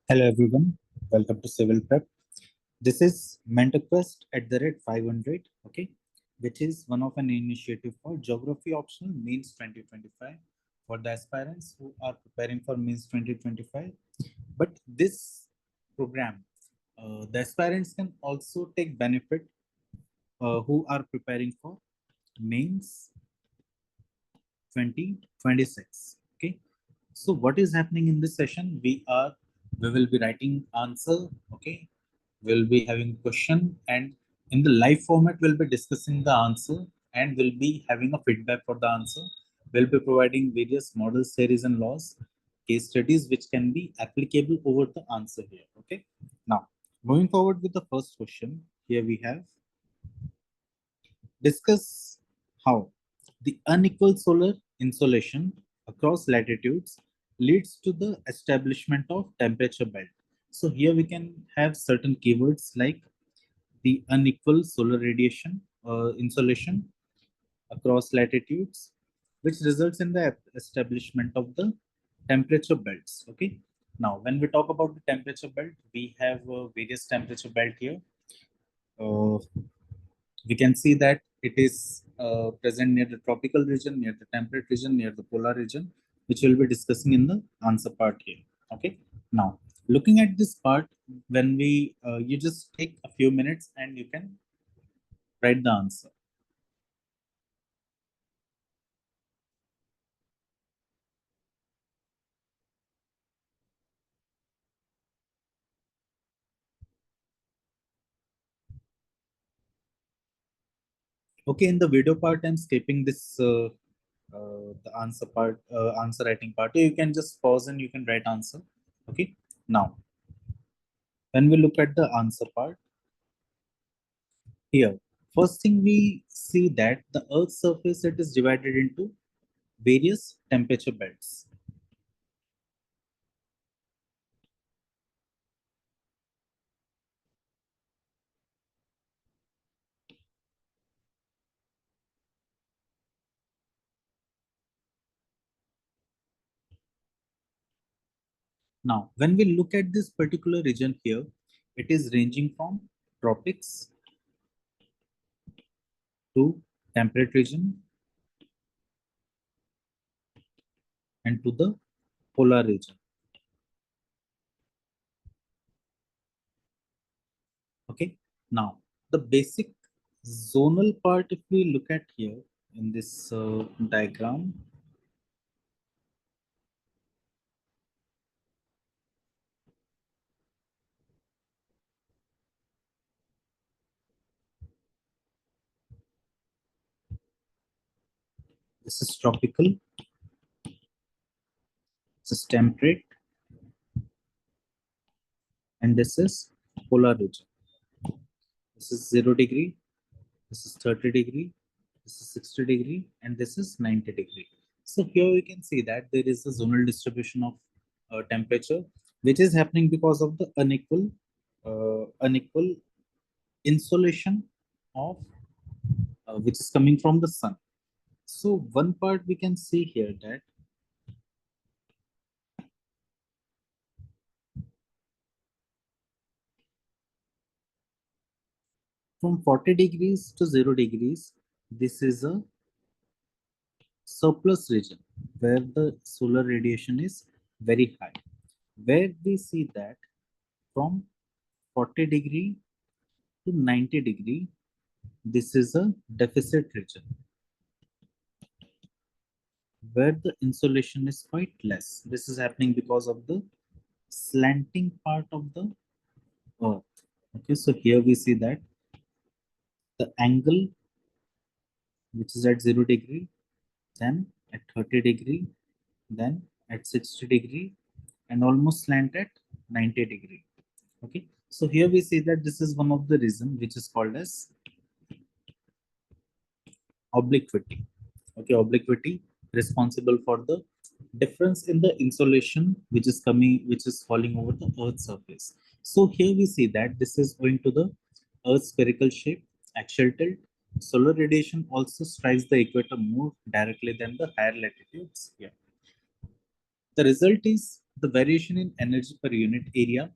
Hello everyone, welcome to CivilPrep. This is MentorQuest at the rate 500, okay, which is one of an initiative for Geography Optional Mains 2025 for the aspirants who are preparing for Mains 2025. But this program, the aspirants can also take benefit who are preparing for Mains 2026, okay. So what is happening in this session? We will be writing answer, okay. We'll be having question, and in the live format, we'll be discussing the answer and we'll be having a feedback for the answer. We'll be providing various models, theories, and laws, case studies which can be applicable over the answer here. Okay. Now, moving forward with the first question, here we have discuss how the unequal solar insolation across latitudes leads to the establishment of temperature belt. So here we can have certain keywords like the unequal solar radiation insolation across latitudes, which results in the establishment of the temperature belts. Okay. Now, when we talk about the temperature belt, we have various temperature belt here. Uh, we can see that it is present near the tropical region, near the temperate region, near the polar region, which we'll be discussing in the answer part here. Okay. Now, looking at this part, when you just take a few minutes and you can write the answer. Okay, in the video part, I'm skipping this the answer writing part. You can just pause and you can write answer. Okay. Now, when we look at the answer part here, first thing we see that the Earth's surface it is divided into various temperature belts. Now, when we look at this particular region here, it is ranging from tropics to temperate region and to the polar region. Okay. Now, the basic zonal part, if we look at here in this diagram, this is tropical, this is temperate, and this is polar region. This is 0 degree, this is 30 degree, this is 60 degree, and this is 90 degree. So here we can see that there is a zonal distribution of temperature, which is happening because of the unequal insolation of which is coming from the sun. So one part we can see here that from 40 degrees to 0 degrees, this is a surplus region where the solar radiation is very high. Where we see that from 40 degree to 90 degree, this is a deficit region where the insolation is quite less. This is happening because of the slanting part of the earth. Okay, so here we see that the angle which is at 0 degree, then at 30 degree, then at 60 degree, and almost slant at 90 degree. Okay, so here we see that this is one of the reason which is called as obliquity. Okay, obliquity responsible for the difference in the insolation which is falling over the Earth's surface. So here we see that this is owing to the Earth's spherical shape, axial tilt. Solar radiation also strikes the equator more directly than the higher latitudes here. The result is the variation in energy per unit area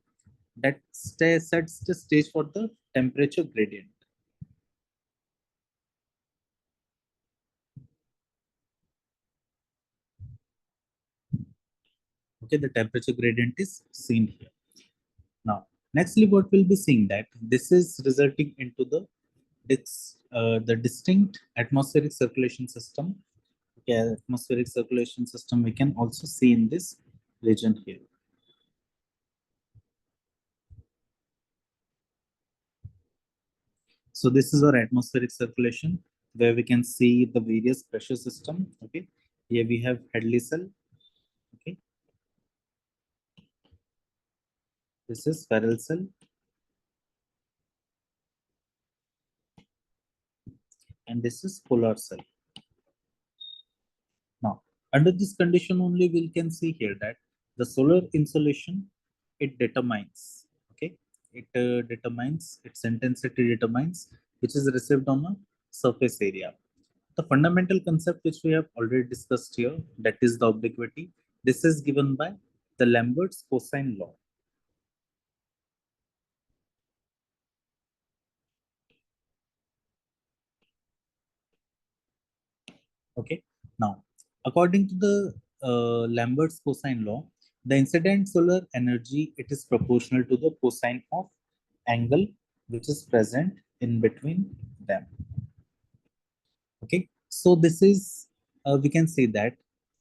that sets the stage for the temperature gradient. Okay, the temperature gradient is seen here. Now, nextly, what we'll be seeing that this is resulting into the distinct atmospheric circulation system. Okay, atmospheric circulation system we can also see in this region here. So this is our atmospheric circulation where we can see the various pressure system. Okay, here we have Hadley cell. Okay, this is Farrell cell, and this is polar cell. Now, under this condition only, we can see here that the solar insolation, it determines, okay, it determines, its intensity determines, which is received on a surface area. The fundamental concept which we have already discussed here, that is the obliquity, this is given by the Lambert's cosine law. Okay. Now, according to the Lambert's cosine law, the incident solar energy, it is proportional to the cosine of angle which is present in between them. Okay. So this is we can say that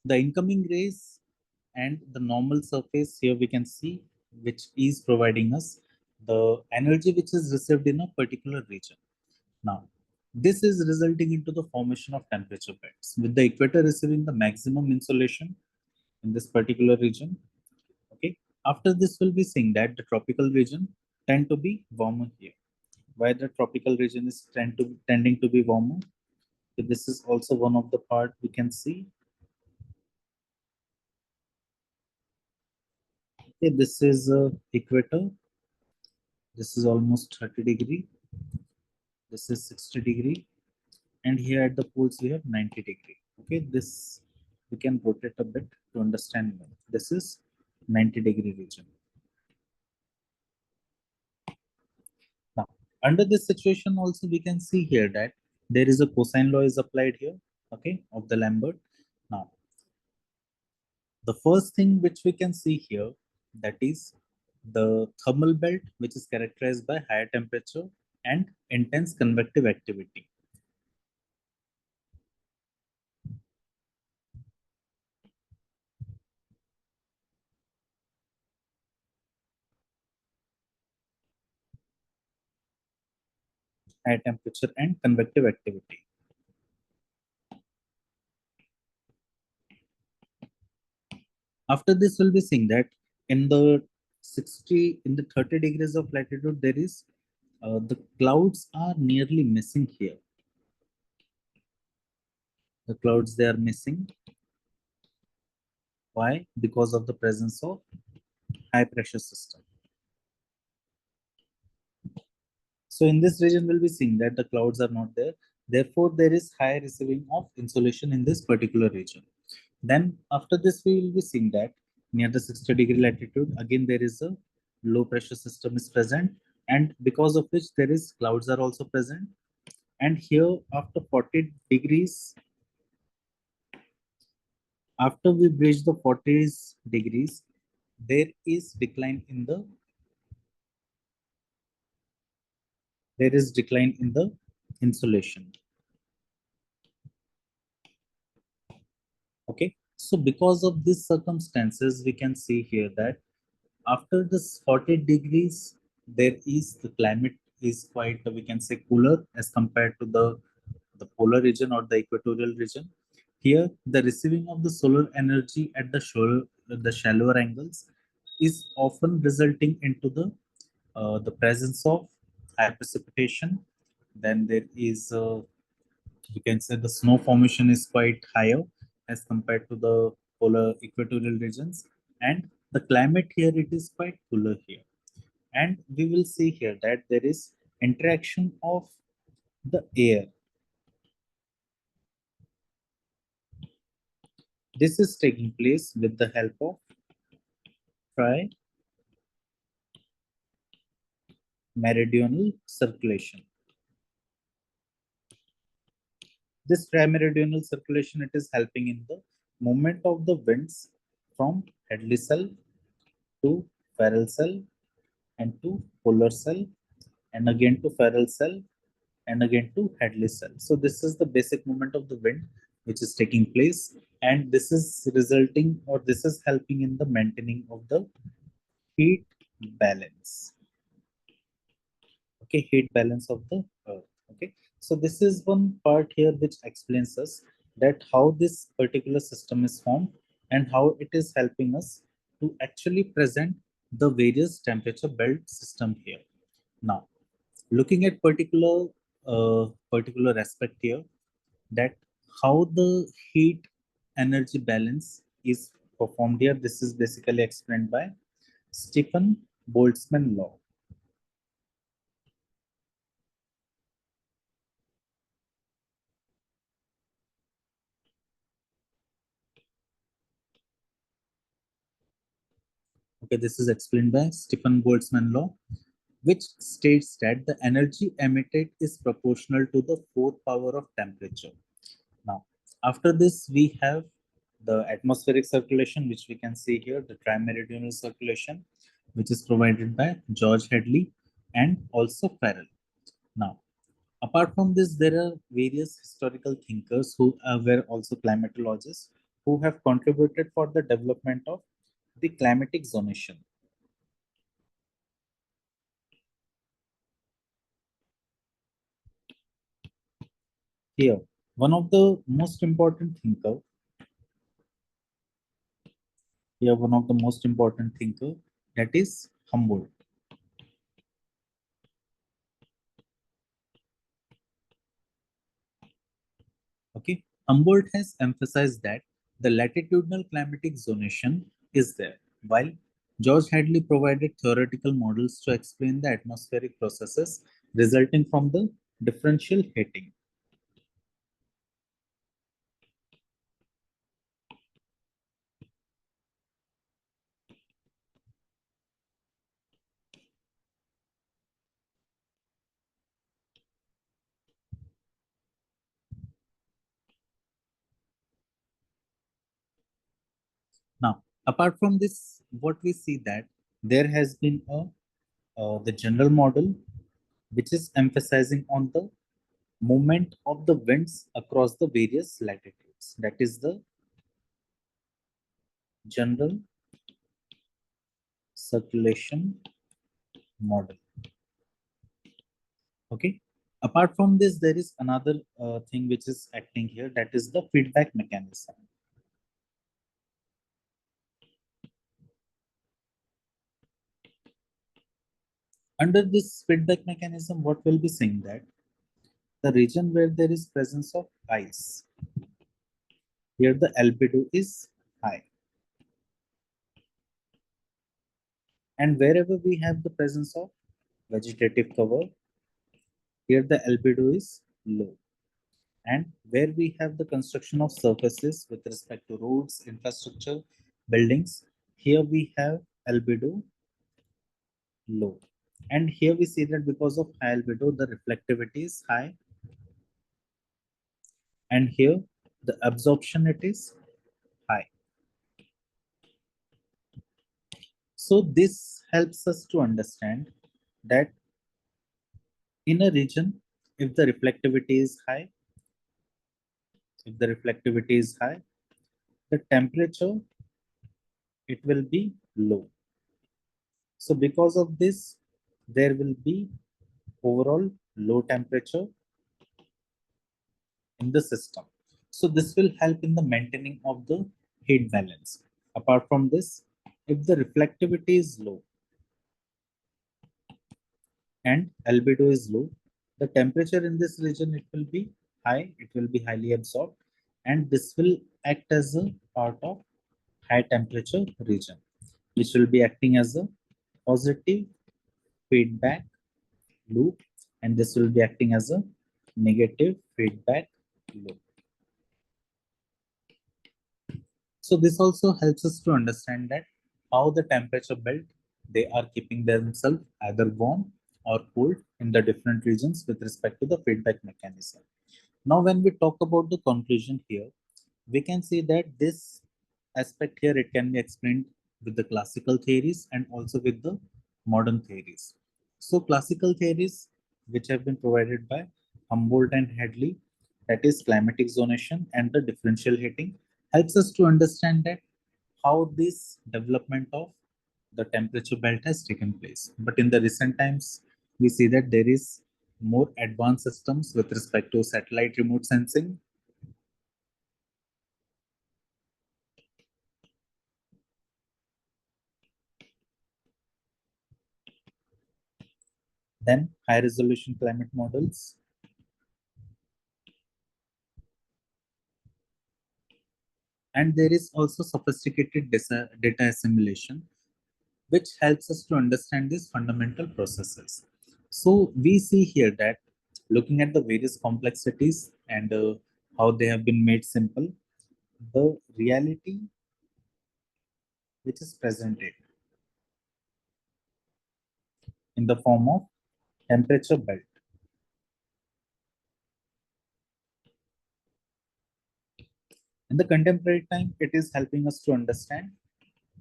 the incoming rays and the normal surface here we can see which is providing us the energy which is received in a particular region. Now, this is resulting into the formation of temperature belts, with the equator receiving the maximum insolation in this particular region. Okay. After this, we'll be seeing that the tropical region tend to be warmer here. Why the tropical region is tending to be warmer? So this is also one of the part we can see. Okay, this is equator. This is almost 30 degree. This is 60 degree. And here at the poles we have 90 degree. Okay, this we can rotate a bit to understand more. This is 90 degree region. Now, under this situation also we can see here that there is a cosine law is applied here, okay, of the Lambert. Now, the first thing which we can see here, that is the thermal belt, which is characterized by higher temperature and intense convective activity. High temperature and convective activity. After this, we'll be seeing that in the 30 degrees of latitude, there is the clouds are nearly missing here. The clouds they are missing. Why? Because of the presence of high pressure system. So in this region, we'll be seeing that the clouds are not there. Therefore, there is high receiving of insolation in this particular region. Then after this, we will be seeing that near the 60-degree latitude, again, there is a low pressure system is present. And because of which there is clouds are also present. And here after 40 degrees, after we bridge the 40 degrees, there is decline in the insolation. Okay, so because of these circumstances, we can see here that after this 40 degrees, there is the climate is quite, we can say, cooler as compared to the polar region or the equatorial region. Here, the receiving of the solar energy at the shallower angles is often resulting into the presence of high precipitation. Then there is you can say the snow formation is quite higher as compared to the polar equatorial regions, and the climate here it is quite cooler here. And we will see here that there is interaction of the air. This is taking place with the help of tri-meridional circulation. This tri-meridional circulation, it is helping in the movement of the winds from Hadley cell to Ferrel cell and to polar cell and again to Ferrel cell and again to Hadley cell. So this is the basic movement of the wind which is taking place, and this is resulting, or this is helping in the maintaining of the heat balance. Okay, heat balance of the earth. Okay, so this is one part here which explains us that how this particular system is formed and how it is helping us to actually present the various temperature belt system here. Now, looking at particular aspect here, that how the heat energy balance is performed here. This is basically explained by Stephen Boltzmann law. Okay, this is explained by Stephen Boltzmann law, which states that the energy emitted is proportional to the fourth power of temperature. Now, after this, we have the atmospheric circulation, which we can see here, the trimeridional circulation, which is provided by George Hadley and also Farrell. Now, apart from this, there are various historical thinkers who were also climatologists who have contributed for the development of the climatic zonation. Here, one of the most important thinker, that is Humboldt. Okay, Humboldt has emphasized that the latitudinal climatic zonation is there, while George Hadley provided theoretical models to explain the atmospheric processes resulting from the differential heating. Now, apart from this, what we see that there has been the general model which is emphasizing on the movement of the winds across the various latitudes. That is the general circulation model. Okay. Apart from this, there is another thing which is acting here, that is the feedback mechanism. Under this feedback mechanism, what will be saying that the region where there is presence of ice, here the albedo is high. And wherever we have the presence of vegetative cover, here the albedo is low. And where we have the construction of surfaces with respect to roads, infrastructure, buildings, here we have albedo low. And here we see that because of high albedo, the reflectivity is high. And here the absorption, it is high. So this helps us to understand that in a region, if the reflectivity is high, the temperature, it will be low. So because of this, there will be overall low temperature in the system. So this will help in the maintaining of the heat balance. Apart from this, if the reflectivity is low and albedo is low, the temperature in this region, it will be high, it will be highly absorbed, and this will act as a part of high temperature region, which will be acting as a positive feedback loop, and this will be acting as a negative feedback loop. So this also helps us to understand that how the temperature belt, they are keeping themselves either warm or cold in the different regions with respect to the feedback mechanism. Now, when we talk about the conclusion here, we can see that this aspect here, it can be explained with the classical theories and also with the modern theories. So classical theories, which have been provided by Humboldt and Hadley, that is climatic zonation and the differential heating, helps us to understand that how this development of the temperature belt has taken place. But in the recent times, we see that there is more advanced systems with respect to satellite remote sensing, then high resolution climate models, and there is also sophisticated data assimilation, which helps us to understand these fundamental processes. So we see here that looking at the various complexities and how they have been made simple, the reality which is presented in the form of temperature belt. In the contemporary time, it is helping us to understand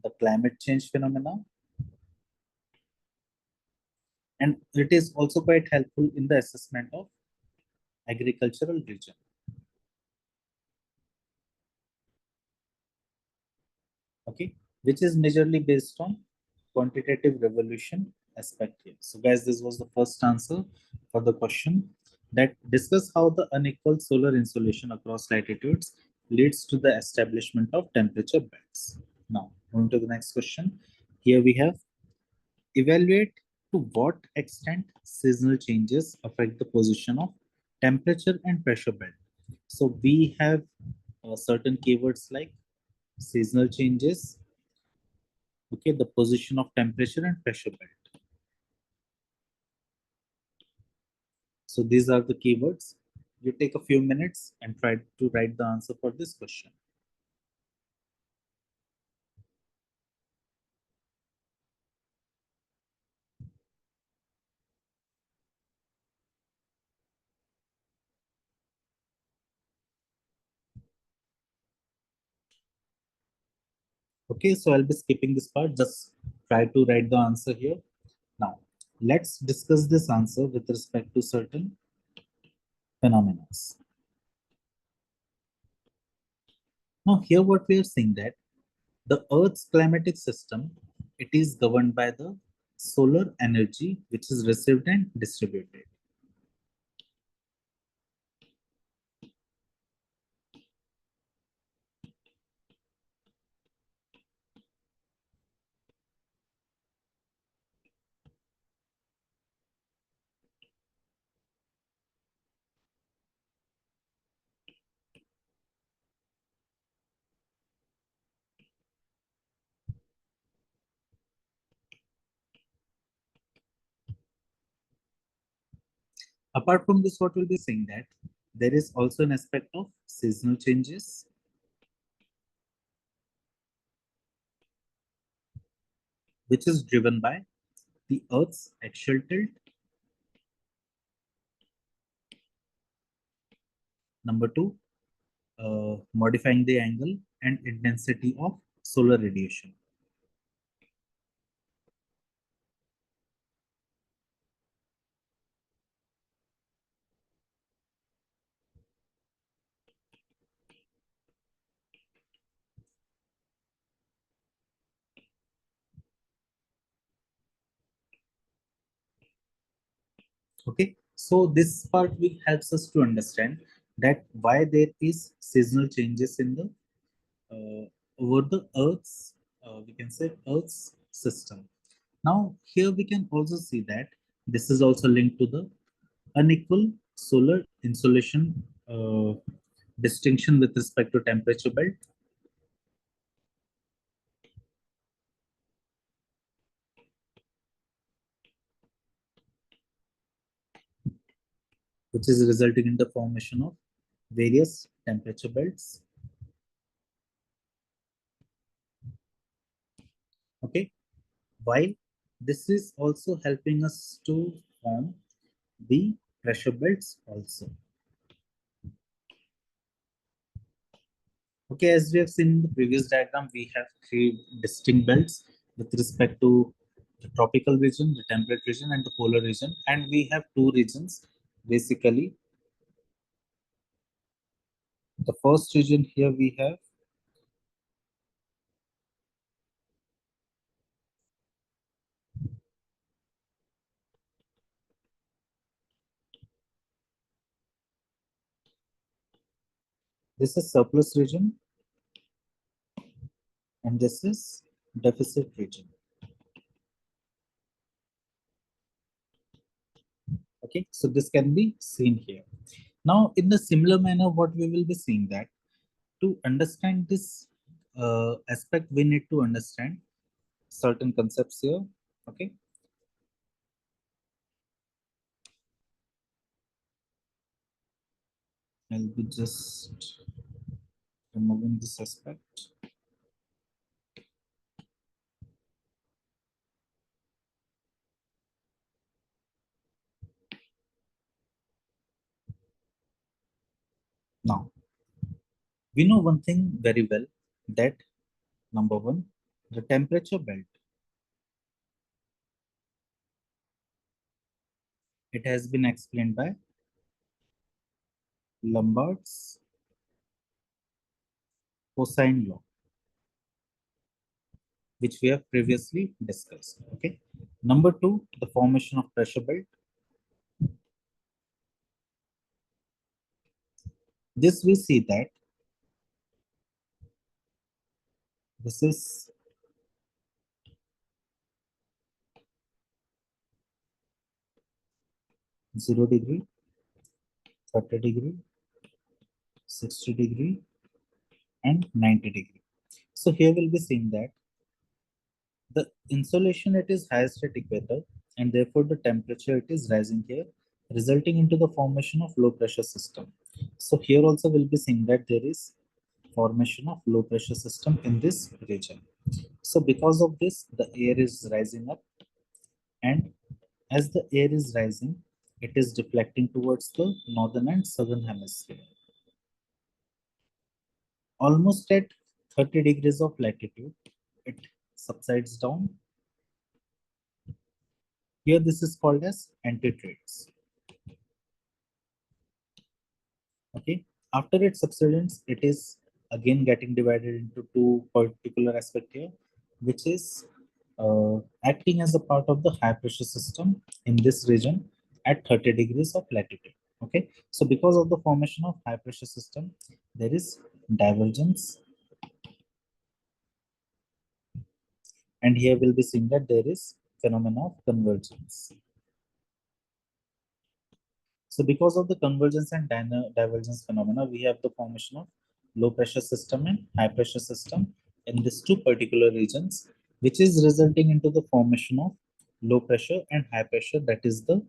the climate change phenomena, and it is also quite helpful in the assessment of agricultural region. Okay, which is majorly based on quantitative revolution aspect here. So guys, this was the first answer for the question that discuss how the unequal solar insolation across latitudes leads to the establishment of temperature belts. Now, moving to the next question. Here we have evaluate to what extent seasonal changes affect the position of temperature and pressure belt. So we have certain keywords like seasonal changes, okay, the position of temperature and pressure belt. So these are the keywords. You take a few minutes and try to write the answer for this question. Okay, so I'll be skipping this part. Just try to write the answer here. Now, let's discuss this answer with respect to certain phenomena. Now, here what we are saying that the Earth's climatic system, it is governed by the solar energy which is received and distributed. Apart from this, what we'll be saying that there is also an aspect of seasonal changes, which is driven by the Earth's axial tilt. Number two, modifying the angle and intensity of solar radiation. Okay, so this part will helps us to understand that why there is seasonal changes in the over the Earth's we can say Earth's system. Now here we can also see that this is also linked to the unequal solar insolation distinction with respect to temperature belt. Which is resulting in the formation of various temperature belts. while this is also helping us to form the pressure belts also. Okay, as we have seen in the previous diagram, we have three distinct belts with respect to the tropical region, the temperate region, and the polar region. And we have two regions. Basically, the first region here we have this is surplus region, and this is deficit region. Okay, so this can be seen here. Now, in the similar manner, what we will be seeing that to understand this aspect, we need to understand certain concepts here. Okay, I'll be just removing this aspect. Now, we know one thing very well that number one, the temperature belt, it has been explained by Lombard's cosine law, which we have previously discussed. Okay. Number two, the formation of pressure belt. This we see that this is 0 degree, 30 degree, 60 degree, and 90 degree. So here we'll be seeing that the insolation it is highest at equator, and therefore the temperature it is rising here, resulting into the formation of low pressure system. So here also we'll be seeing that there is formation of low pressure system in this region. So because of this, the air is rising up, and as the air is rising, it is deflecting towards the northern and southern hemisphere. Almost at 30 degrees of latitude, it subsides down. Here this is called as antitrades. Okay. After its subsidence, it is again getting divided into two particular aspect here, which is acting as a part of the high pressure system in this region at 30 degrees of latitude. Okay. So because of the formation of high pressure system, there is divergence, and here we'll be seeing that there is phenomena of convergence. So because of the convergence and divergence phenomena, we have the formation of low pressure system and high pressure system in these two particular regions, which is resulting into the formation of low pressure and high pressure, that is the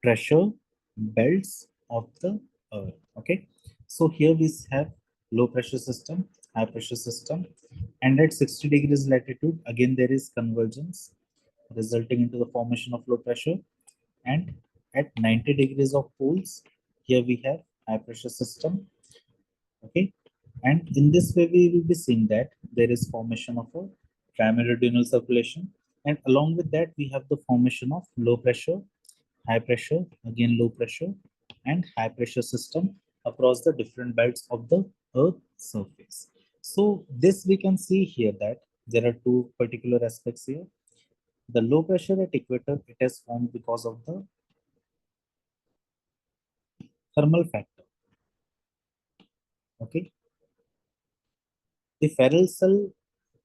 pressure belts of the earth. Okay. So here we have low pressure system, high pressure system, and at 60 degrees latitude, again there is convergence resulting into the formation of low pressure, and at 90 degrees of poles, here we have high pressure system. Okay, and in this way we will be seeing that there is formation of a trimeridional circulation, and along with that we have the formation of low pressure, high pressure, again low pressure, and high pressure system across the different belts of the earth surface. So this we can see here that there are two particular aspects here. The low pressure at equator, it has formed because of the thermal factor. Okay, the ferrule cell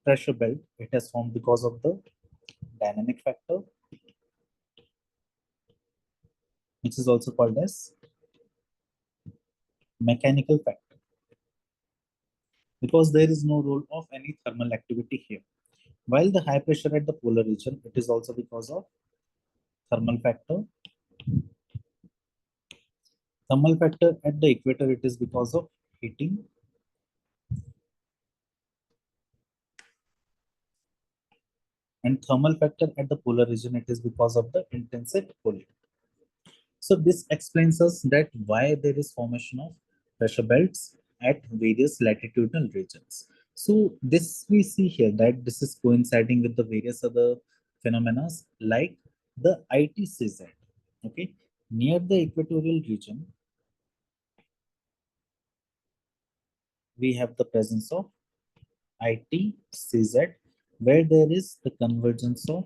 pressure belt, it has formed because of the dynamic factor, which is also called as mechanical factor, because there is no role of any thermal activity here. While the high pressure at the polar region, it is also because of thermal factor. Thermal factor at the equator, it is because of heating. and thermal factor at the polar region, it is because of the intensive cooling. So this explains us that why there is formation of pressure belts at various latitudinal regions. So this we see here that this is coinciding with the various other phenomena like the ITCZ. Okay, near the equatorial region, we have the presence of ITCZ, where there is the convergence of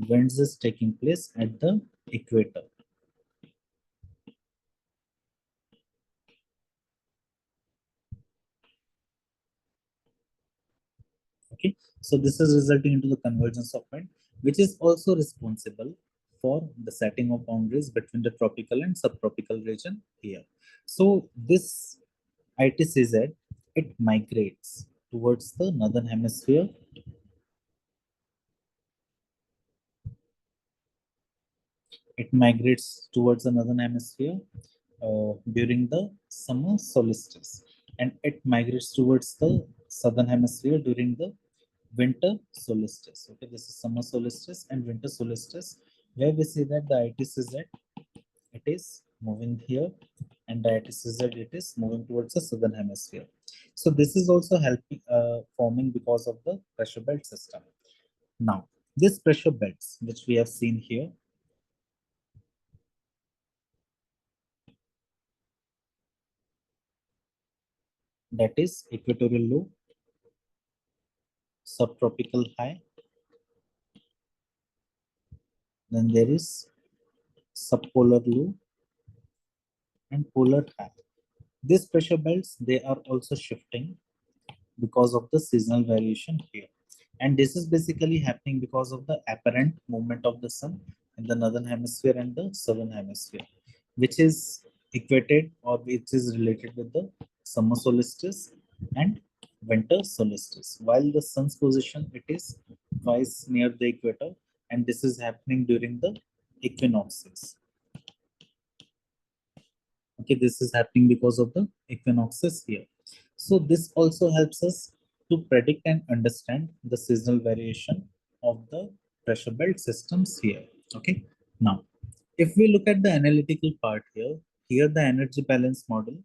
winds is taking place at the equator. Okay, so this is resulting into the convergence of wind, which is also responsible for the setting of boundaries between the tropical and subtropical region here. So this ITCZ, it migrates towards the northern hemisphere. It migrates towards the northern hemisphere during the summer solstice, and it migrates towards the southern hemisphere during the winter solstice. Okay, this is summer solstice and winter solstice, where we see that the ITCZ, it is moving here, and the ITCZ, it is moving towards the southern hemisphere. So this is also helping forming because of the pressure belt system. Now, these pressure belts, which we have seen here, that is equatorial low, subtropical high, then there is subpolar low and polar high. These pressure belts, they are also shifting because of the seasonal variation here. And this is basically happening because of the apparent movement of the sun in the northern hemisphere and the southern hemisphere, which is equated or which is related with the summer solstice and winter solstice. While the sun's position, it is twice near the equator, and this is happening during the equinoxes. Okay, this is happening because of the equinoxes here. So this also helps us to predict and understand the seasonal variation of the pressure belt systems here. Okay, now if we look at the analytical part here, the energy balance model.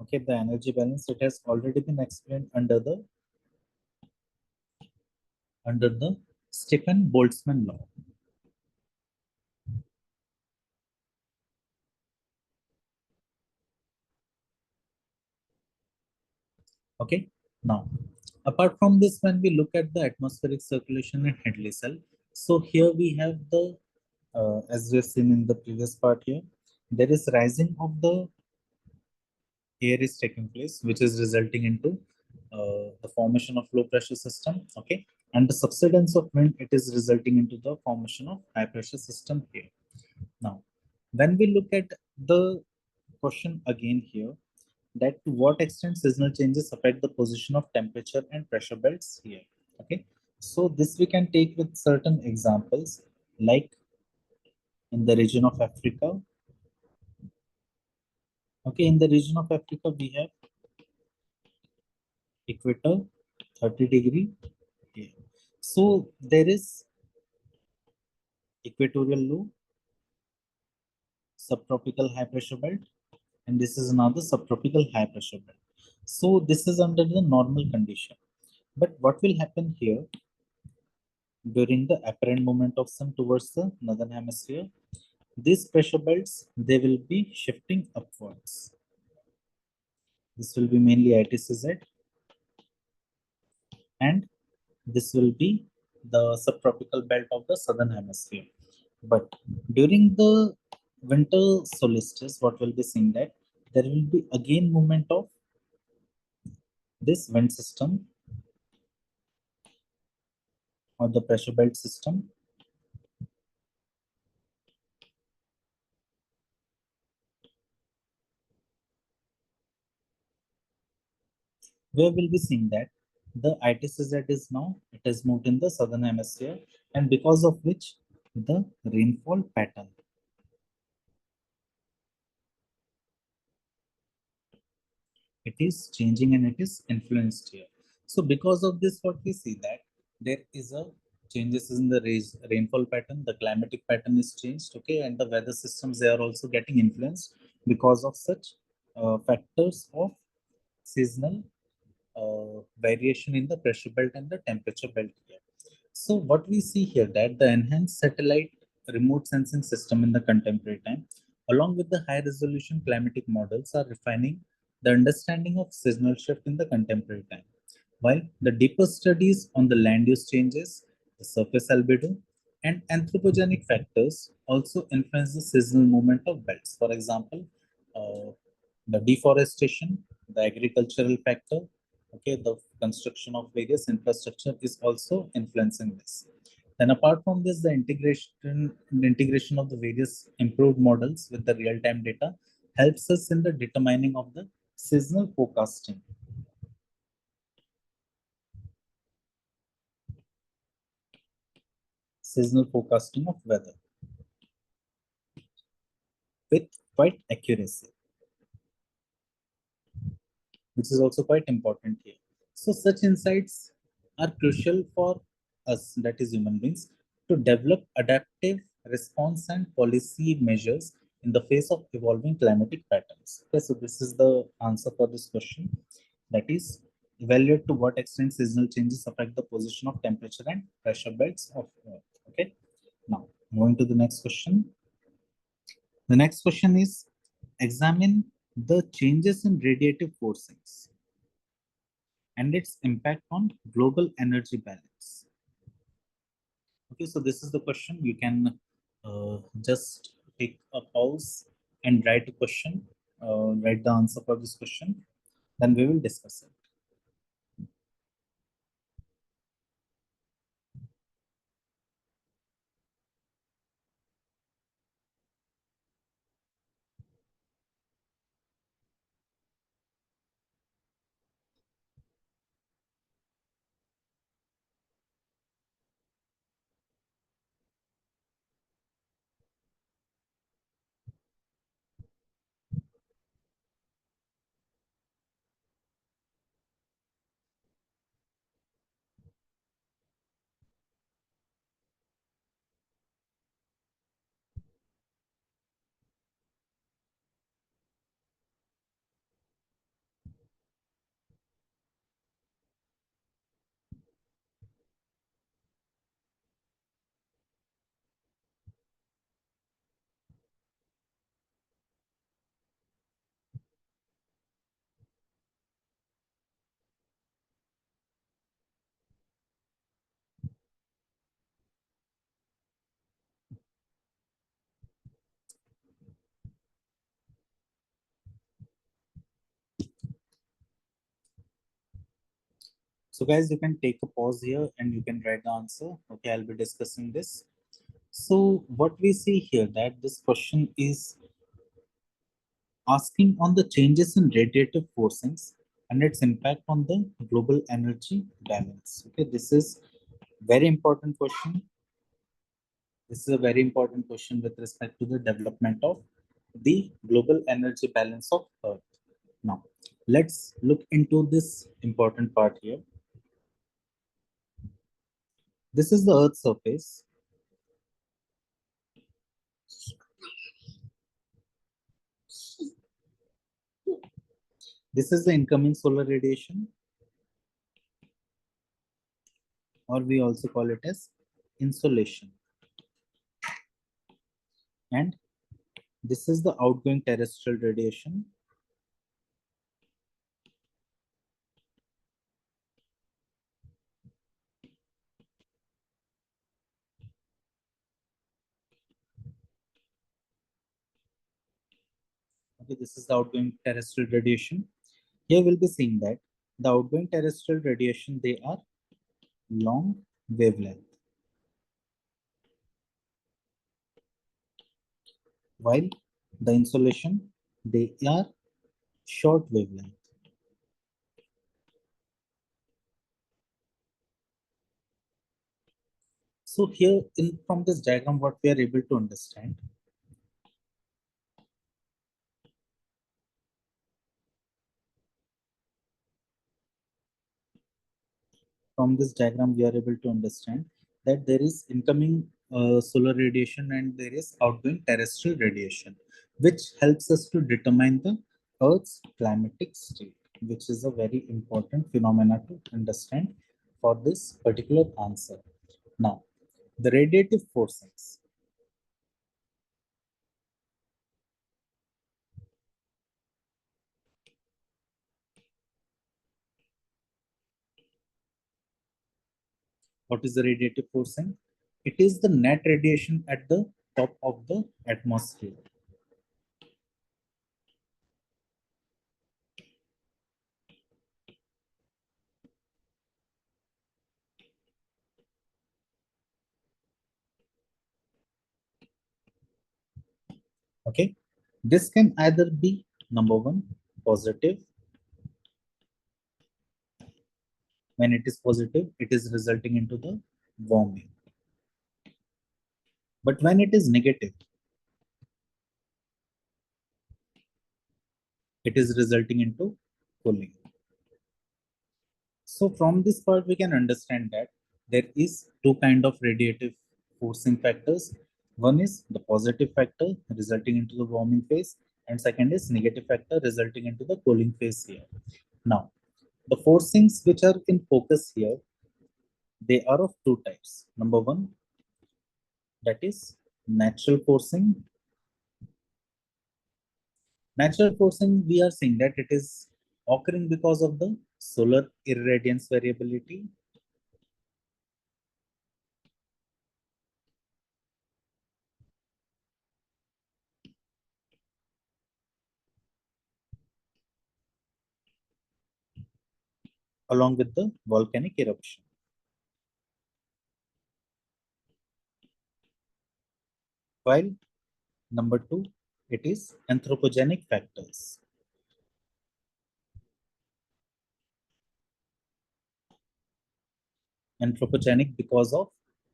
Okay, the energy balance, it has already been explained under the Stephen Boltzmann law. Okay, now apart from this, when we look at the atmospheric circulation and Hadley cell, so here we have the as we have seen in the previous part here, there is rising of the air is taking place, which is resulting into the formation of low pressure system. Okay, and the subsidence of wind, it is resulting into the formation of high pressure system here. Now, when we look at the question again here, that to what extent seasonal changes affect the position of temperature and pressure belts here. Okay, so this we can take with certain examples, like in the region of Africa. Okay, in the region of Africa, we have equator, 30 degree here. So there is equatorial low, subtropical high pressure belt, and this is another subtropical high pressure belt. So this is under the normal condition. But what will happen here during the apparent movement of sun towards the northern hemisphere? These pressure belts, they will be shifting upwards. This will be mainly ITCZ, and this will be the subtropical belt of the southern hemisphere. But during the winter solstice, what will be seen that there will be again movement of this wind system or the pressure belt system, where we'll be seeing that the ITCZ is now, it has moved in the southern hemisphere, and because of which the rainfall pattern, it is changing and it is influenced here. So because of this, what we see that there is a changes in the rainfall pattern, the climatic pattern is changed, okay, and the weather systems, they are also getting influenced because of such factors of seasonal variation in the pressure belt and the temperature belt here. So what we see here that the enhanced satellite remote sensing system in the contemporary time, along with the high resolution climatic models, are refining the understanding of seasonal shift in the contemporary time. While the deeper studies on the land use changes, the surface albedo, and anthropogenic factors also influence the seasonal movement of belts. For example, uh, the deforestation, the agricultural factor, okay, the construction of various infrastructure is also influencing this. Then apart from this, the integration of the various improved models with the real-time data helps us in the determining of the seasonal forecasting. Seasonal forecasting of weather with quite accuracy, which is also quite important here. So such insights are crucial for us, that is human beings, to develop adaptive response and policy measures in the face of evolving climatic patterns. Okay, so this is the answer for this question. That is, evaluate to what extent seasonal changes affect the position of temperature and pressure belts of Earth. Okay, now moving to the next question. The next question is, examine the changes in radiative forcings and its impact on global energy balance. Okay, so this is the question. You can just take a pause and write a question, write the answer for this question, then we will discuss it. So guys, you can take a pause here and you can write the answer. Okay, I'll be discussing this. So what we see here that this question is asking on the changes in radiative forcings and its impact on the global energy balance. Okay, this is very important question. This is a very important question with respect to the development of the global energy balance of Earth. Now, let's look into this important part here. This is the Earth's surface. This is the incoming solar radiation, or we also call it as insolation. And this is the outgoing terrestrial radiation. Okay, this is the outgoing terrestrial radiation. Here we'll be seeing that the outgoing terrestrial radiation, they are long wavelength, while the insolation, they are short wavelength. So here in from this diagram, what we are able to understand, from this diagram, we are able to understand that there is incoming solar radiation and there is outgoing terrestrial radiation, which helps us to determine the Earth's climatic state, which is a very important phenomena to understand for this particular answer. Now, the radiative forcings. What is the radiative forcing? It is the net radiation at the top of the atmosphere. Okay, this can either be number one, positive. When it is positive, it is resulting into the warming. But when it is negative, it is resulting into cooling. So from this part, we can understand that there is two kind of radiative forcing factors. One is the positive factor resulting into the warming phase, and second is negative factor resulting into the cooling phase here. Now, the forcings which are in focus here, they are of two types. Number one, that is natural forcing. Natural forcing, we are seeing that it is occurring because of the solar irradiance variability along with the volcanic eruption. While number two, it is anthropogenic factors. Anthropogenic because of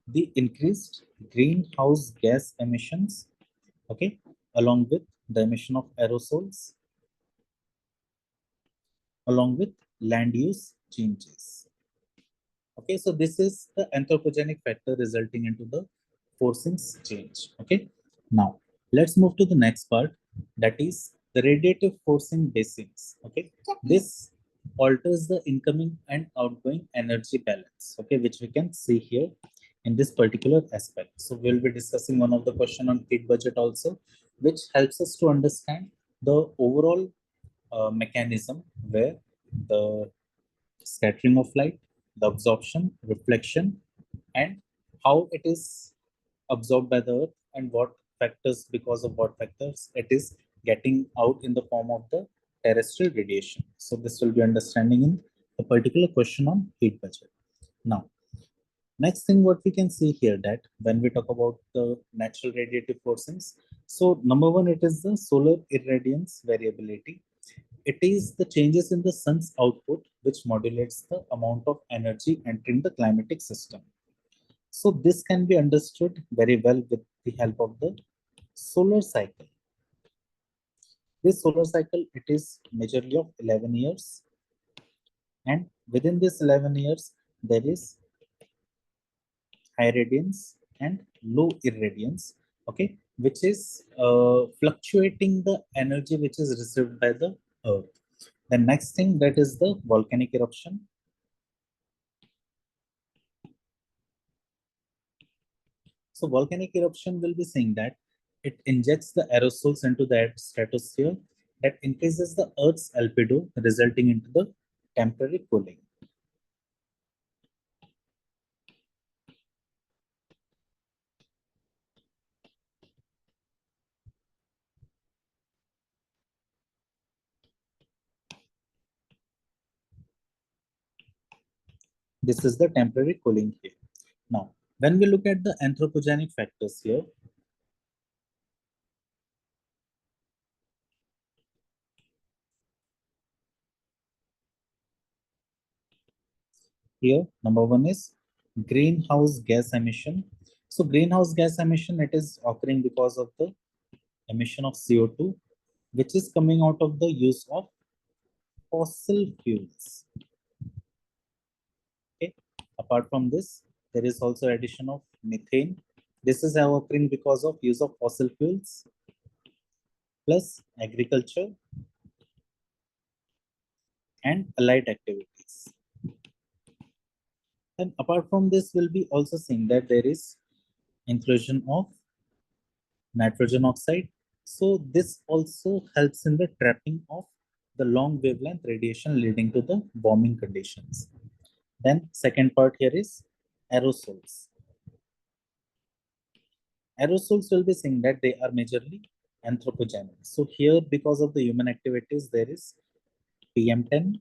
the increased greenhouse gas emissions, okay, along with the emission of aerosols, along with land use changes. Okay, so this is the anthropogenic factor resulting into the forcings change. Okay, now let's move to the next part, that is the radiative forcing basins. Okay, this alters the incoming and outgoing energy balance. Okay, which we can see here in this particular aspect. So we'll be discussing one of the question on heat budget also, which helps us to understand the overall mechanism where the scattering of light, the absorption, reflection, and how it is absorbed by the earth and what factors, because of what factors it is getting out in the form of the terrestrial radiation. So this will be understanding in a particular question on heat budget. Now, next thing what we can see here, that when we talk about the natural radiative forcings, so number one, it is the solar irradiance variability. It is the changes in the sun's output which modulates the amount of energy entering the climatic system. So this can be understood very well with the help of the solar cycle. This solar cycle, it is majorly of 11 years, and within this 11 years, there is high radiance and low irradiance, okay, which is fluctuating the energy which is received by the earth. The next thing, that is the volcanic eruption. So volcanic eruption will be saying that it injects the aerosols into the stratosphere that increases the Earth's albedo, resulting into the temporary cooling. This is the temporary cooling here. Now, when we look at the anthropogenic factors here, number one is greenhouse gas emission. So greenhouse gas emission, it is occurring because of the emission of CO2, which is coming out of the use of fossil fuels. Okay. Apart from this, there is also addition of methane. This is occurring because of use of fossil fuels plus agriculture and allied activities. And apart from this, we'll be also seeing that there is inclusion of nitrogen oxide. So this also helps in the trapping of the long wavelength radiation leading to the warming conditions. Then second part here is aerosols. Aerosols will be saying that they are majorly anthropogenic. So here, because of the human activities, there is PM10,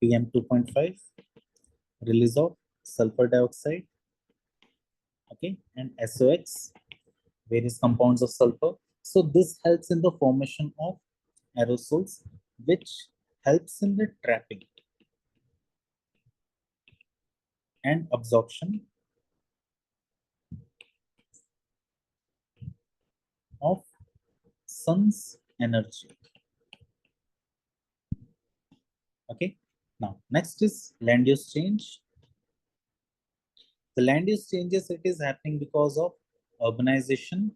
PM2.5, release of sulfur dioxide, okay, and SOx, various compounds of sulfur. So this helps in the formation of aerosols, which helps in the trapping and absorption of sun's energy. Okay. Now, next is land use change. The land use changes, it is happening because of urbanization,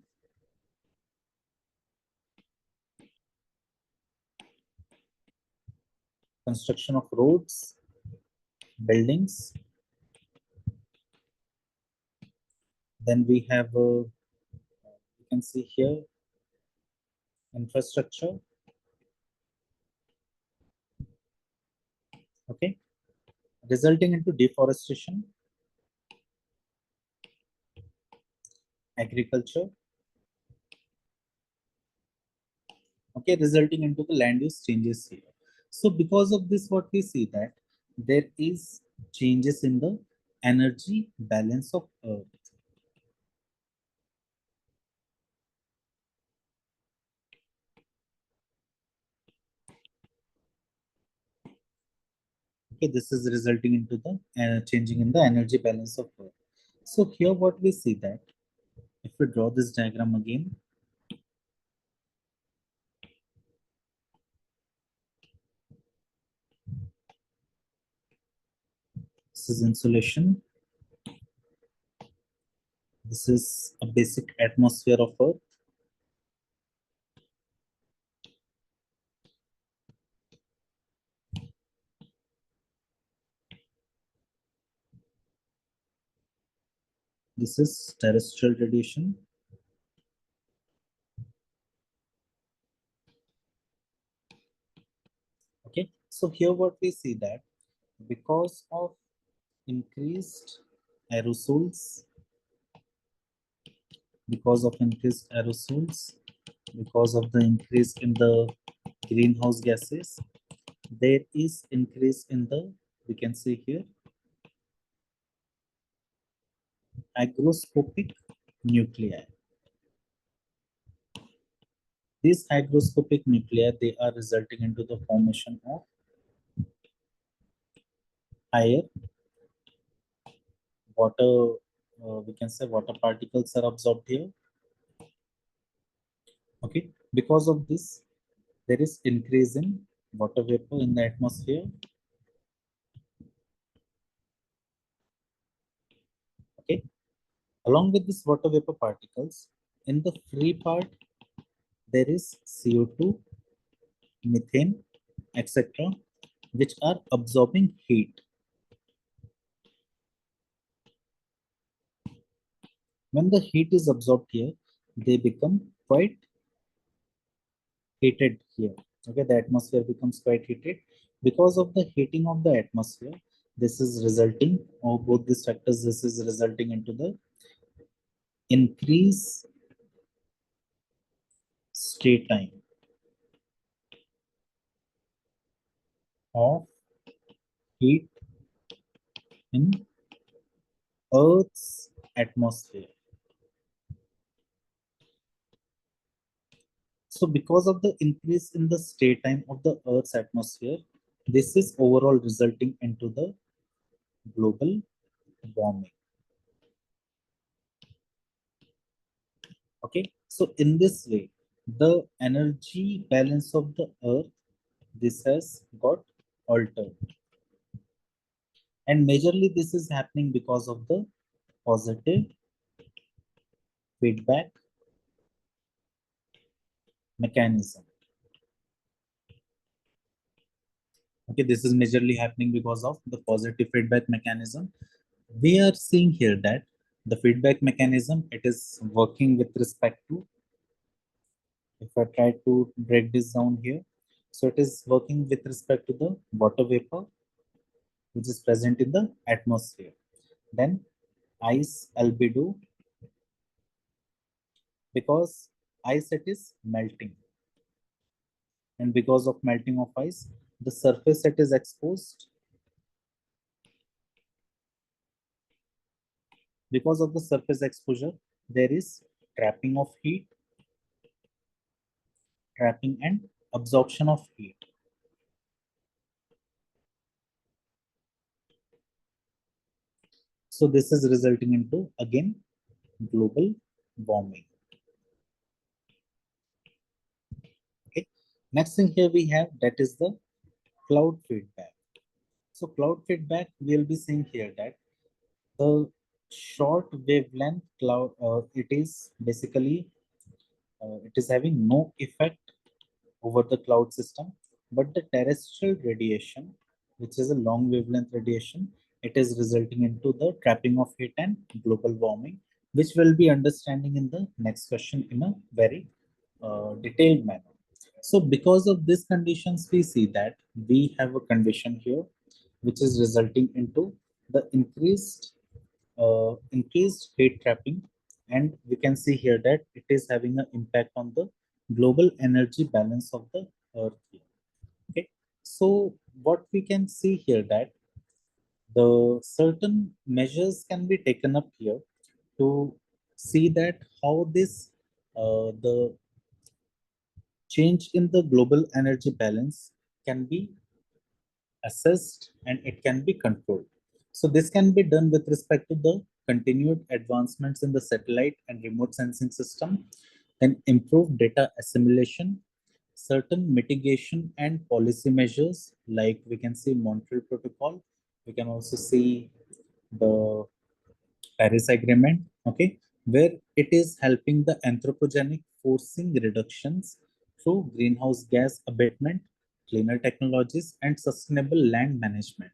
construction of roads, buildings. Then we have, you can see here, infrastructure. Okay, resulting into deforestation, agriculture. Okay, resulting into the land use changes here. So because of this, what we see that there is changes in the energy balance of Earth. Okay, this is resulting into the changing in the energy balance of Earth. So here what we see that if we draw this diagram again, this is insulation. This is a basic atmosphere of Earth. This is terrestrial radiation. Okay, so here what we see that because of increased aerosols, because of increased aerosols, because of the increase in the greenhouse gases, there is increase in the, we can see here, hygroscopic nuclei. These hygroscopic nuclei, they are resulting into the formation of higher water, we can say water particles are absorbed here. Okay, because of this, there is increase in water vapor in the atmosphere. Okay, along with this water vapor particles, in the free part, there is CO2, methane, etc., which are absorbing heat. When the heat is absorbed here, they become quite heated here. Okay, the atmosphere becomes quite heated. Because of the heating of the atmosphere, this is resulting, or both these factors, this is resulting into the increase stay time of heat in Earth's atmosphere. So because of the increase in the stay time of the Earth's atmosphere, this is overall resulting into the global warming. Okay, so in this way, the energy balance of the Earth, this has got altered. And majorly this is happening because of the positive feedback mechanism. Okay, this is majorly happening because of the positive feedback mechanism. We are seeing here that the feedback mechanism, it is working with respect to, if I try to break this down here, so it is working with respect to the water vapor which is present in the atmosphere. Then ice albedo, because ice it is melting, and because of melting of ice, the surface it is exposed. Because of the surface exposure, there is trapping of heat, trapping and absorption of heat. So this is resulting into again global warming. Okay. Next thing here we have, that is the cloud feedback. So cloud feedback, we'll be seeing here that the short wavelength cloud, it is basically it is having no effect over the cloud system, but the terrestrial radiation, which is a long wavelength radiation, it is resulting into the trapping of heat and global warming, which we'll be understanding in the next question in a very detailed manner. So because of these conditions, we see that we have a condition here which is resulting into the increased heat trapping, and we can see here that it is having an impact on the global energy balance of the earth here. Okay, so what we can see here, that the certain measures can be taken up here to see that how this the change in the global energy balance can be assessed and it can be controlled. So this can be done with respect to the continued advancements in the satellite and remote sensing system, then improved data assimilation, certain mitigation and policy measures, like we can see Montreal Protocol, we can also see the Paris Agreement, okay, where it is helping the anthropogenic forcing reductions through greenhouse gas abatement, cleaner technologies, and sustainable land management.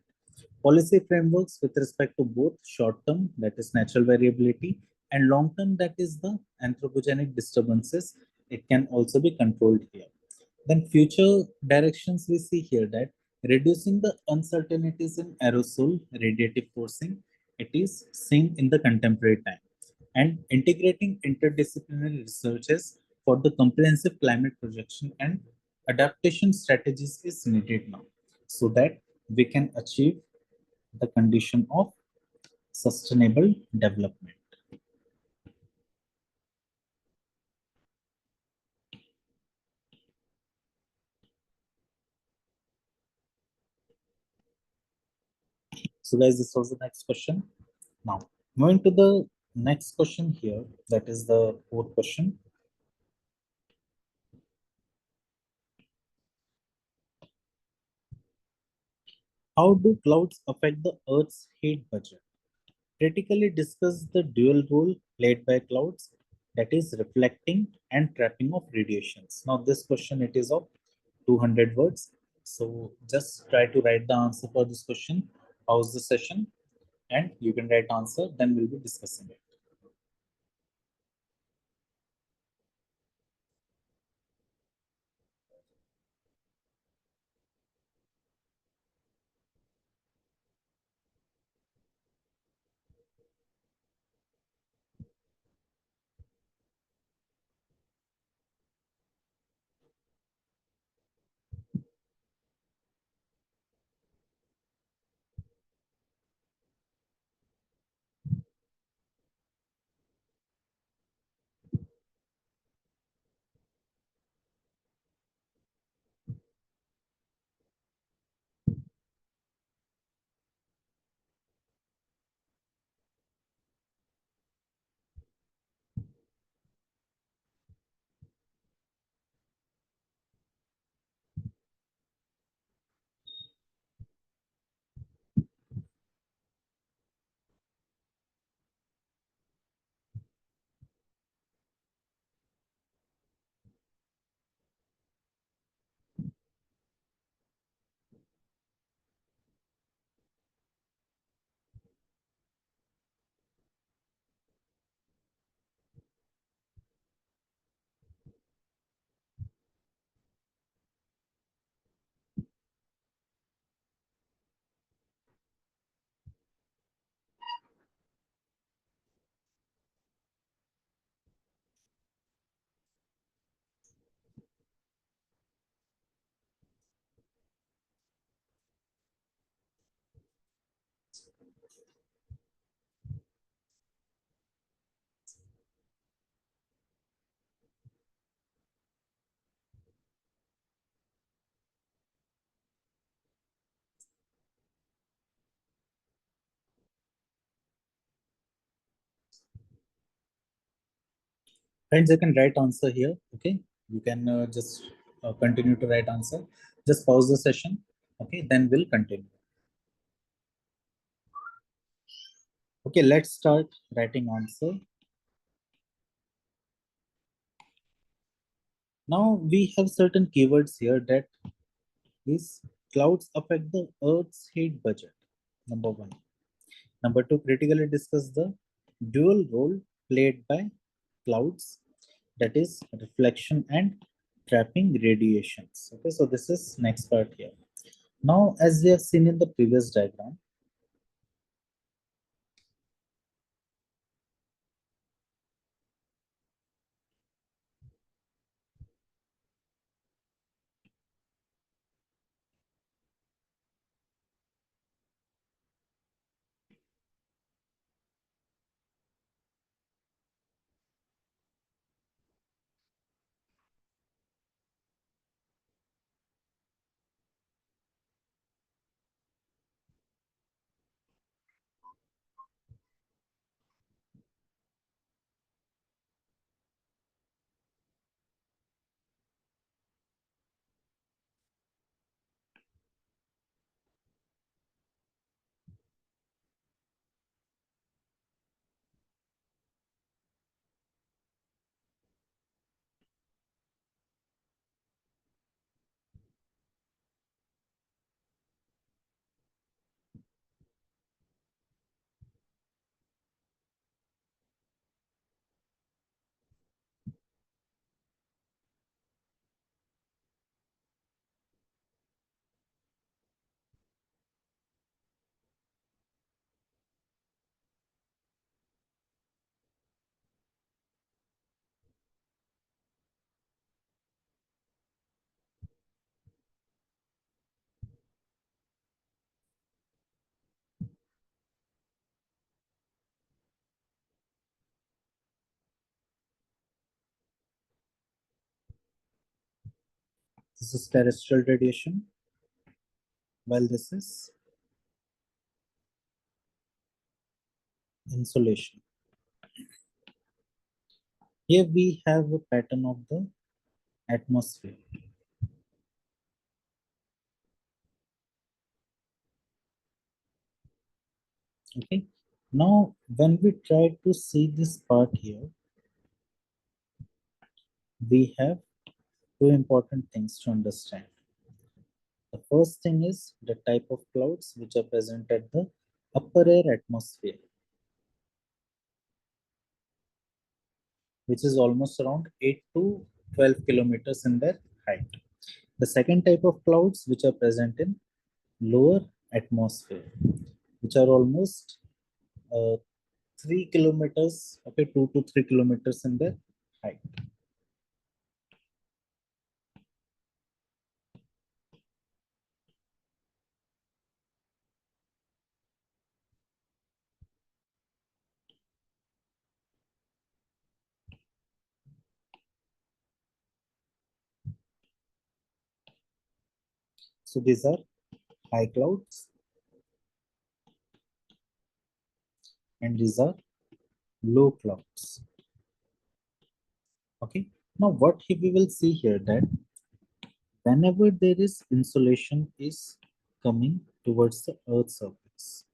Policy frameworks with respect to both short term, that is natural variability, and long term, that is the anthropogenic disturbances, it can also be controlled here. Then future directions, we see here that reducing the uncertainties in aerosol radiative forcing, it is seen in the contemporary time, and integrating interdisciplinary researches for the comprehensive climate projection and adaptation strategies is needed now, so that we can achieve the condition of sustainable development. So guys, this was the next question. Now, moving to the next question here, that is the fourth question. How do clouds affect the Earth's heat budget? Critically discuss the dual role played by clouds, that is reflecting and trapping of radiations. Now this question, it is of 200 words. So just try to write the answer for this question. Pause the session and you can write answer, then we'll be discussing it. Friends, you can write answer here. Okay, you can just continue to write answer. Just pause the session. Okay, then we'll continue. Okay, let's start writing answer. Now we have certain keywords here that is clouds affect the Earth's heat budget. Number one. Number two, critically discuss the dual role played by clouds, that is reflection and trapping radiations. Okay, so this is next part here. Now, as we have seen in the previous diagram, this is terrestrial radiation, while this is insolation. Here we have a pattern of the atmosphere. Okay. Now, when we try to see this part here, we have two important things to understand. The first thing is the type of clouds which are present at the upper air atmosphere, which is almost around 8 to 12 kilometers in their height. The second type of clouds which are present in lower atmosphere, which are almost 3 kilometers, okay, 2 to 3 kilometers in their height. So these are high clouds and these are low clouds. Okay. Now what we will see here that whenever there is insolation is coming towards the Earth's surface,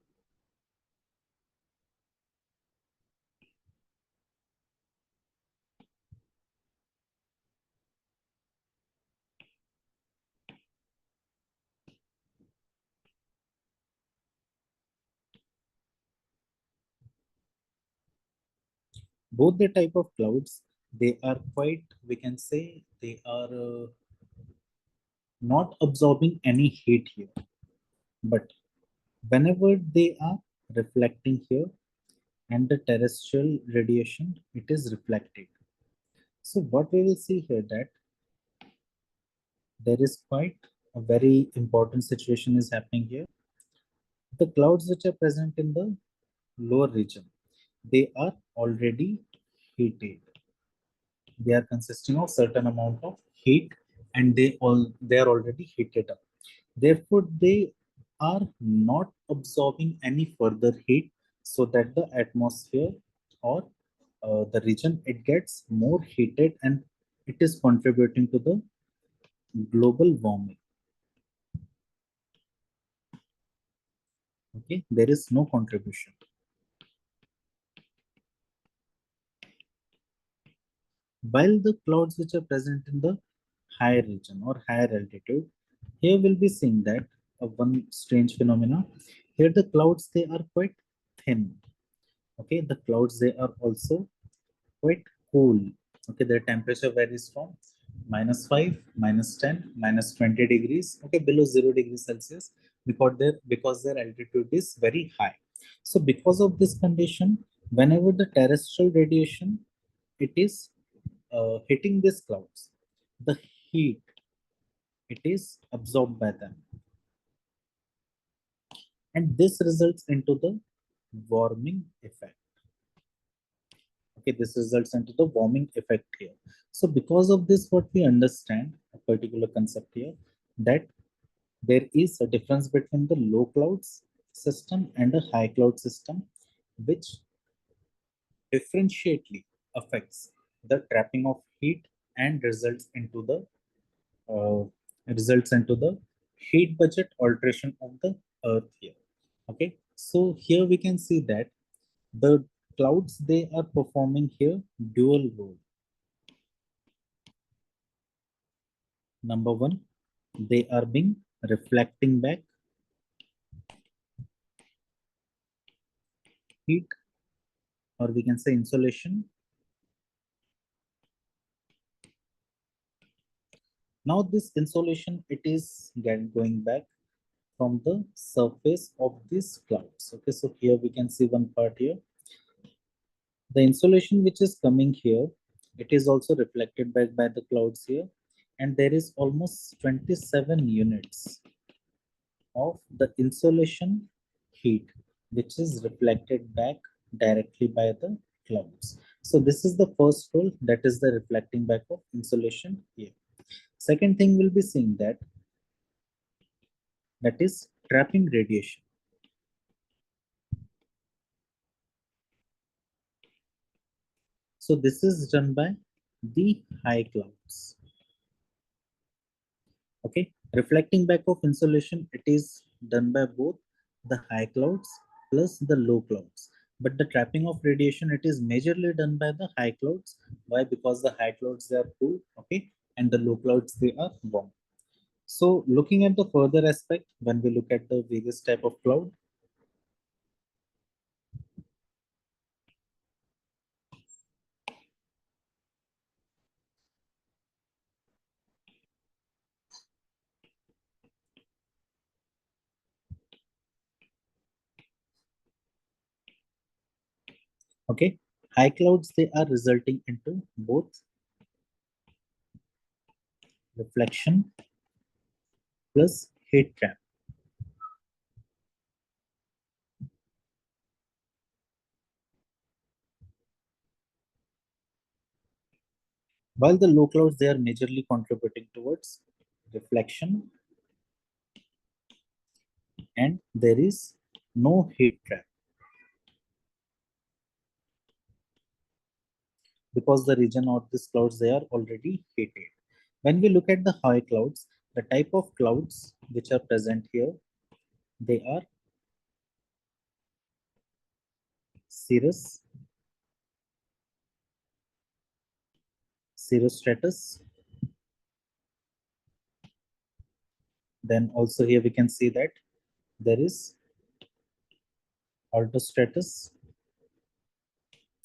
both the type of clouds, they are quite, we can say, they are not absorbing any heat here, but whenever they are reflecting here and the terrestrial radiation, it is reflected. So what we will see here that there is quite a very important situation is happening here. The clouds which are present in the lower region, they are already heated. They are consisting of certain amount of heat and they are already heated up. Therefore, they are not absorbing any further heat so that the atmosphere or the region, it gets more heated and it is contributing to the global warming. Okay, there is no contribution. While the clouds which are present in the higher region or higher altitude, here we'll be seeing that one strange phenomena. Here the clouds, they are quite thin. Okay, the clouds, they are also quite cool. Okay, their temperature varies from -5, -10, -20 degrees. Okay, below 0 degrees Celsius, because their altitude is very high. So because of this condition, whenever the terrestrial radiation it is hitting these clouds, the heat it is absorbed by them, and this results into the warming effect. Okay, this results into the warming effect here. So because of this, what we understand a particular concept here, that there is a difference between the low clouds system and a high cloud system, which differentiately affects the trapping of heat and uh, results into the heat budget alteration of the earth here. Okay, so here we can see that the clouds, they are performing here dual role. Number one, they are being reflecting back heat, or we can say insolation. Now this insolation, it is going back from the surface of these clouds. Okay, so here we can see one part here. The insolation which is coming here, it is also reflected back by the clouds here, and there is almost 27 units of the insolation heat which is reflected back directly by the clouds. So this is the first role, that is the reflecting back of insolation here. Second thing we'll be seeing that is trapping radiation. So this is done by the high clouds. Okay, reflecting back of insolation, it is done by both the high clouds plus the low clouds. But the trapping of radiation, it is majorly done by the high clouds. Why? Because the high clouds, they are cool, okay, and the low clouds, they are warm. So looking at the further aspect, when we look at the various type of cloud, okay, high clouds, they are resulting into both reflection plus heat trap. While the low clouds, they are majorly contributing towards reflection, and there is no heat trap because the region of these clouds, they are already heated. When we look at the high clouds, the type of clouds which are present here, they are cirrus, cirrostratus. Then also here we can see that there is altostratus,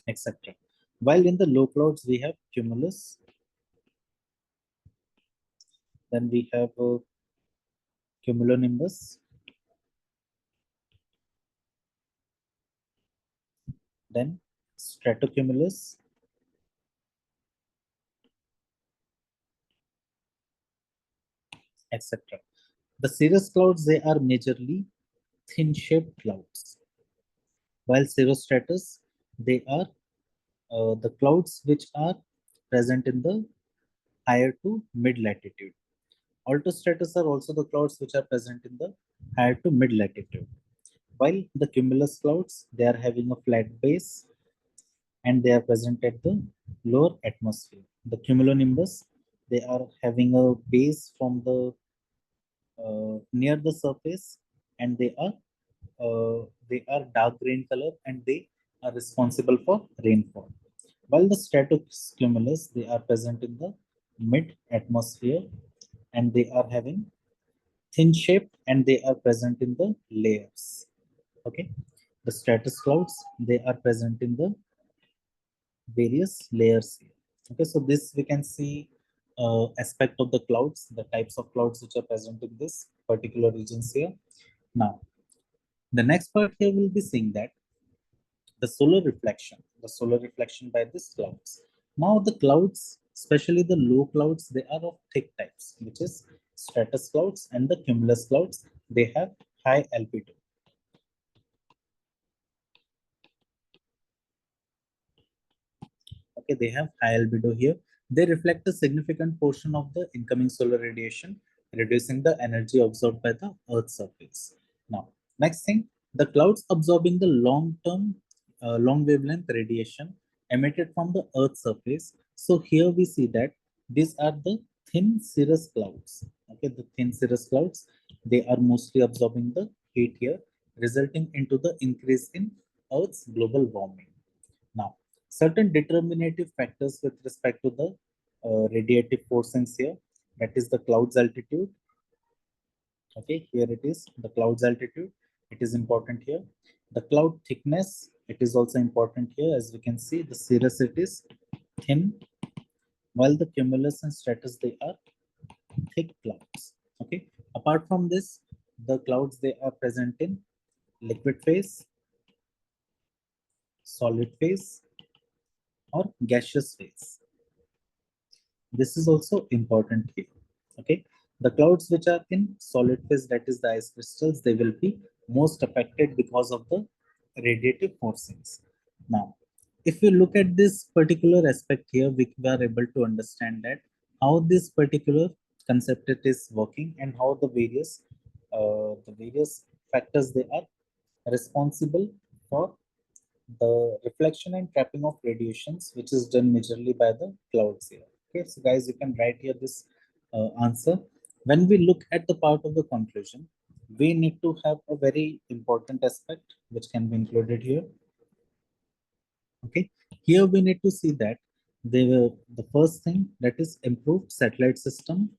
etc. While in the low clouds we have cumulus, then we have cumulonimbus, then stratocumulus, etc. The cirrus clouds, they are majorly thin shaped clouds, while cirrostratus, they are the clouds which are present in the higher to mid latitude. Altostratus are also the clouds which are present in the higher to mid latitude. While the cumulus clouds, they are having a flat base and they are present at the lower atmosphere. The cumulonimbus, they are having a base from the near the surface, and they are dark green color, and they are responsible for rainfall. While the stratocumulus, they are present in the mid atmosphere, and they are having thin shape, and they are present in the layers. Okay, the stratus clouds, they are present in the various layers here. Okay, so this we can see aspect of the clouds, the types of clouds which are present in this particular regions here. Now the next part here will be seeing that the solar reflection by these clouds. Now the clouds, especially the low clouds, they are of thick types, which is stratus clouds, and the cumulus clouds, they have high albedo. Okay, they have high albedo here. They reflect a significant portion of the incoming solar radiation, reducing the energy absorbed by the Earth's surface. Now, next thing, the clouds absorbing the long wavelength radiation emitted from the Earth's surface. So here we see that these are the thin cirrus clouds. Okay, the thin cirrus clouds, they are mostly absorbing the heat here, resulting into the increase in Earth's global warming. Now, certain determinative factors with respect to the radiative forces here, that is the cloud's altitude. Okay, here it is, the cloud's altitude. It is important here. The cloud thickness, it is also important here. As we can see, the cirrus, it is thin, while the cumulus and stratus, they are thick clouds. Okay, apart from this, the clouds, they are present in liquid phase, solid phase, or gaseous phase. This is also important here. Okay, the clouds which are in solid phase, that is the ice crystals, they will be most affected because of the radiative forcings. Now, if we look at this particular aspect here, we are able to understand that how this particular concept it is working, and how the various factors, they are responsible for the reflection and trapping of radiations, which is done majorly by the clouds here. Okay, so guys, you can write here this answer. When we look at the part of the conclusion, we need to have a very important aspect which can be included here. Okay, here we need to see that they were the first thing, that is improved satellite system.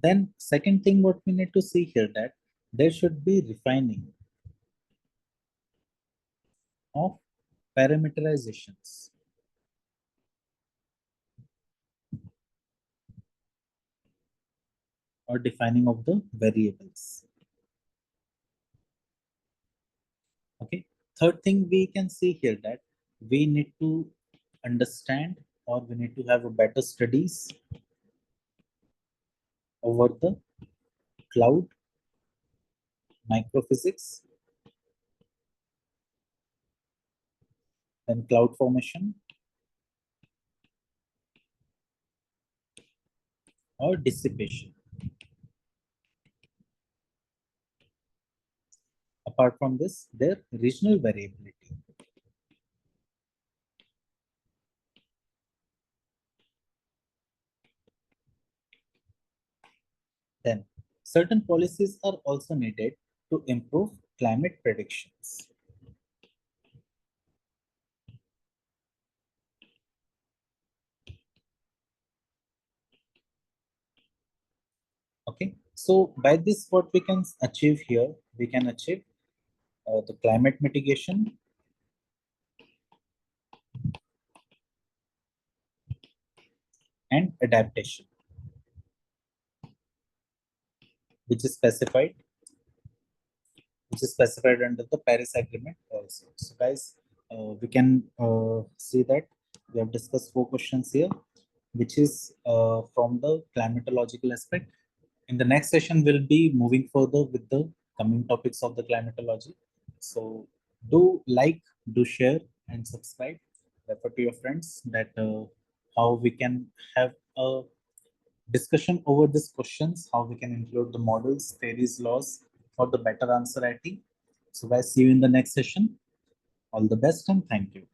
Then second thing what we need to see here, that there should be refining of parameterizations or defining of the variables. Okay. Third thing we can see here, that we need to understand, or we need to have a better studies over the cloud microphysics, then cloud formation or dissipation. Apart from this, their regional variability. Then certain policies are also needed to improve climate predictions. Okay, so by this, what we can achieve here, we can achieve the climate mitigation and adaptation, which is specified under the Paris Agreement also. So guys, we can see that we have discussed 4 questions here, which is from the climatological aspect. In the next session, we'll be moving further with the coming topics of the climatology. So do like, do share, and subscribe. Refer to your friends that how we can have a discussion over these questions, how we can include the models, theories, laws for the better answer writing. So guys, see you in the next session. All the best and thank you.